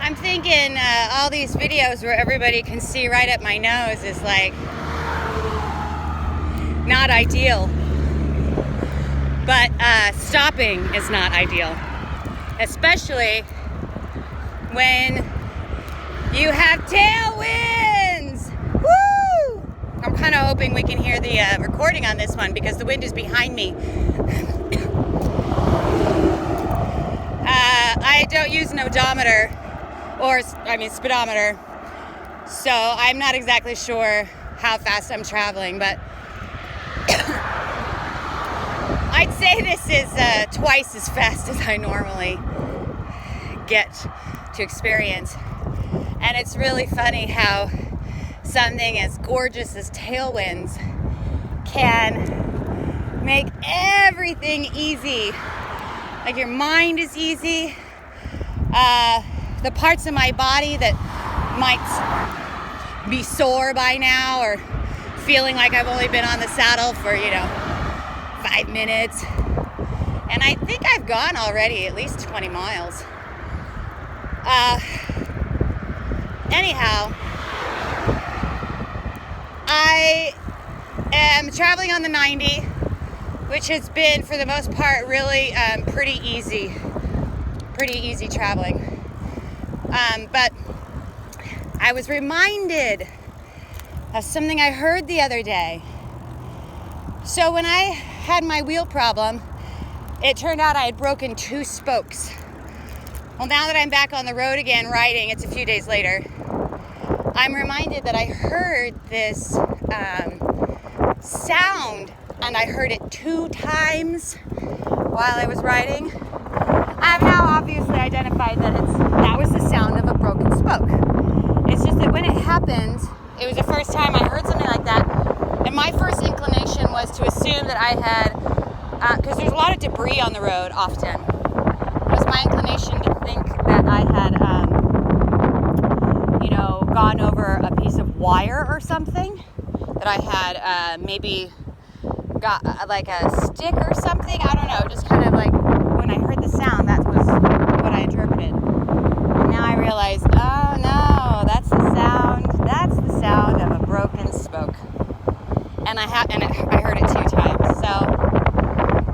I'm thinking all these videos where everybody can see right up my nose is like not ideal. But stopping is not ideal, especially when you have tailwinds. Woo! I'm kind of hoping we can hear the recording on this one because the wind is behind me. I don't use an odometer speedometer, so I'm not exactly sure how fast I'm traveling, but I'd say this is twice as fast as I normally get to experience. And it's really funny how something as gorgeous as tailwinds can make everything easy. Like your mind is easy. The parts of my body that might be sore by now or feeling like I've only been on the saddle for, 5 minutes. And I think I've gone already at least 20 miles. Anyhow, I am traveling on the 90, which has been, for the most part, really pretty easy traveling. But I was reminded of something I heard the other day. So when I had my wheel problem, it turned out I had broken 2 spokes. Well, now that I'm back on the road again riding, it's a few days later, I'm reminded that I heard this sound, and I heard it 2 times while I was riding. I've now obviously identified that that was the sound of a broken spoke. It's just that when it happened, it was the first time I heard something like that, and my first inclination was to assume that I had, because there's a lot of debris on the road often, it was my inclination to think that I had, gone over a piece of wire or something, that I had maybe got like a stick or something, I don't know, just kind of like when I heard the sound, that was what I interpreted. And now I realize, oh no, that's the sound of a broken spoke. And I heard it 2 times. So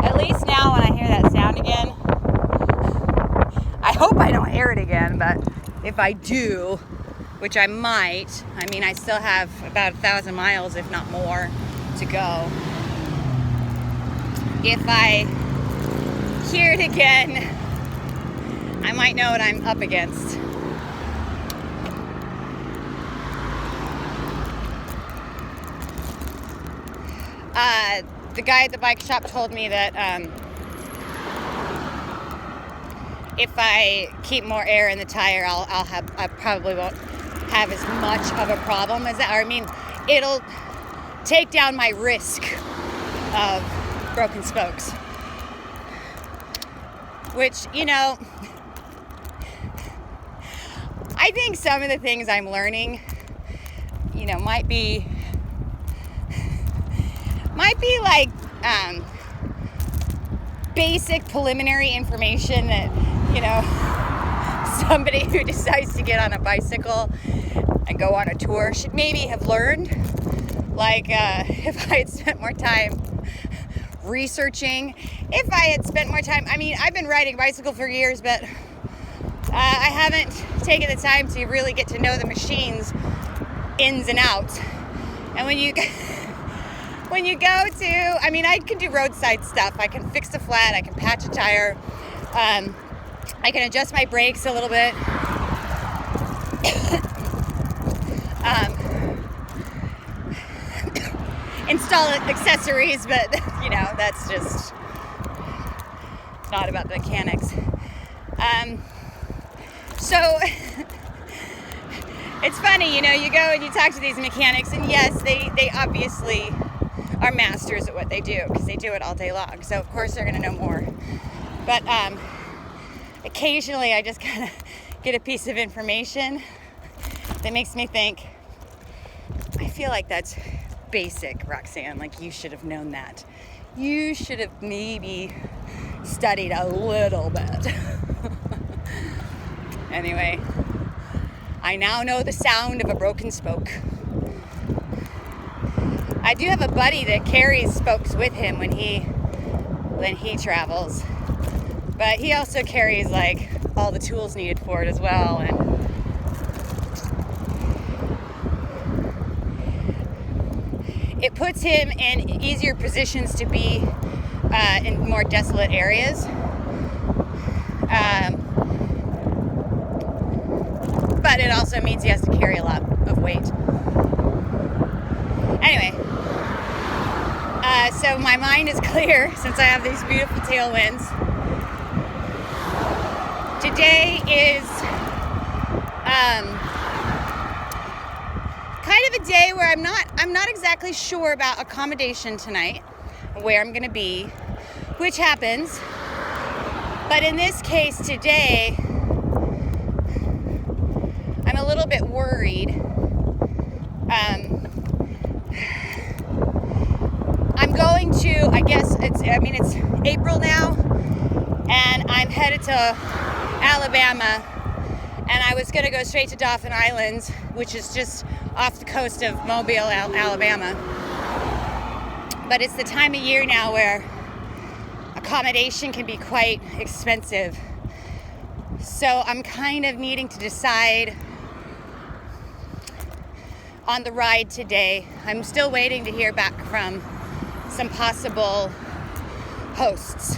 at least now when I hear that sound again, I hope I don't hear it again, but if I do, which I might, I still have about 1,000 miles, if not more, to go. If I hear it again, I might know what I'm up against. The guy at the bike shop told me that if I keep more air in the tire, I probably won't have as much of a problem as that. It'll take down my risk of broken spokes. Which, I think some of the things I'm learning, might be like basic preliminary information that, somebody who decides to get on a bicycle and go on a tour should maybe have learned. Like, if I had spent more time researching, if I had spent more time, I've been riding a bicycle for years, but I haven't taken the time to really get to know the machine's ins and outs. And when you go to, I can do roadside stuff. I can fix a flat, I can patch a tire, I can adjust my brakes a little bit. Install accessories, but that's just not about the mechanics. So it's funny, you go and you talk to these mechanics, and yes, they obviously are masters at what they do because they do it all day long. So of course they're going to know more. But occasionally I just kind of get a piece of information that makes me think, I feel like that's basic, Roxanne. Like, you should have known that. You should have maybe studied a little bit. Anyway, I now know the sound of a broken spoke. I do have a buddy that carries spokes with him when he travels, but he also carries like all the tools needed for it as well. And it puts him in easier positions to be in more desolate areas. But it also means he has to carry a lot of weight. Anyway, so my mind is clear since I have these beautiful tailwinds. Today is kind of a day where I'm not exactly sure about accommodation tonight, where I'm going to be, which happens. But in this case today, I'm a little bit worried. I'm going to, I guess it's April now, and I'm headed to Alabama, and I was going to go straight to Dauphin Island, which is just off the coast of Mobile, Alabama. But it's the time of year now where accommodation can be quite expensive. So I'm kind of needing to decide on the ride today. I'm still waiting to hear back from some possible hosts.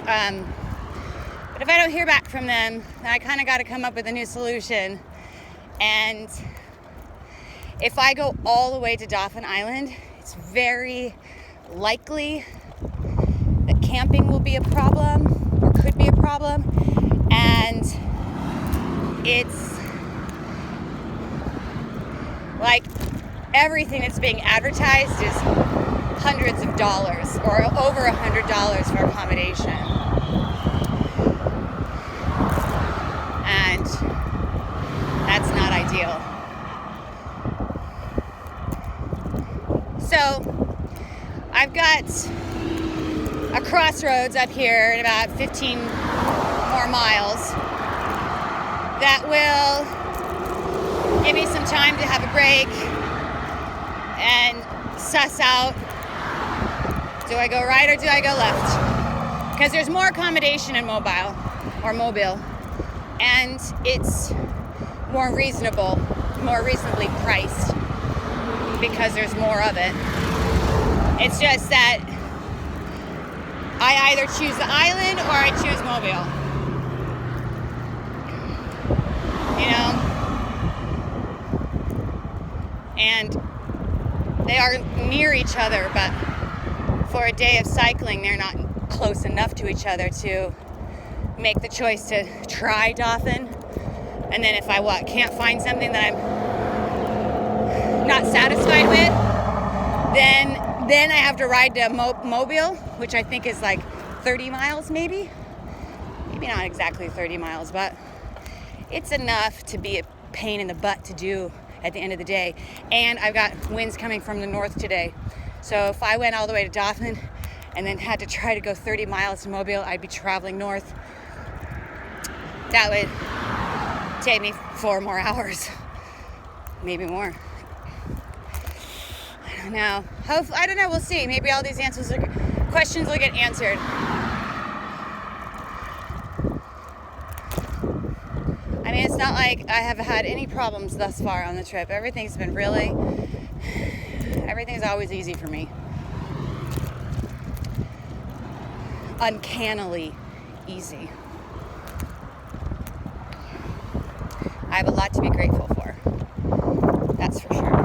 But if I don't hear back from them, then I kind of got to come up with a new solution. And if I go all the way to Dauphin Island, it's very likely that camping will be a problem, or could be a problem. And it's like everything that's being advertised is hundreds of dollars or over $100 for accommodation. And that's not ideal. So I've got a crossroads up here in about 15 more miles that will give me some time to have a break and suss out, do I go right or do I go left? Because there's more accommodation in Mobile, and it's more reasonably priced because there's more of it. It's just that I either choose the island or I choose Mobile. You know? And they are near each other, but for a day of cycling, they're not close enough to each other to make the choice to try Dauphin. And then if I can't find something that I'm not satisfied with, then I have to ride to Mobile, which I think is like 30 miles maybe. Maybe not exactly 30 miles, but it's enough to be a pain in the butt to do at the end of the day. And I've got winds coming from the north today. So if I went all the way to Dauphin and then had to try to go 30 miles to Mobile, I'd be traveling north. That would take me 4 more hours, maybe more. I don't know. I don't know. We'll see. Maybe all these questions will get answered. I mean, it's not like I have had any problems thus far on the trip. Everything's always easy for me. Uncannily easy. I have a lot to be grateful for. That's for sure.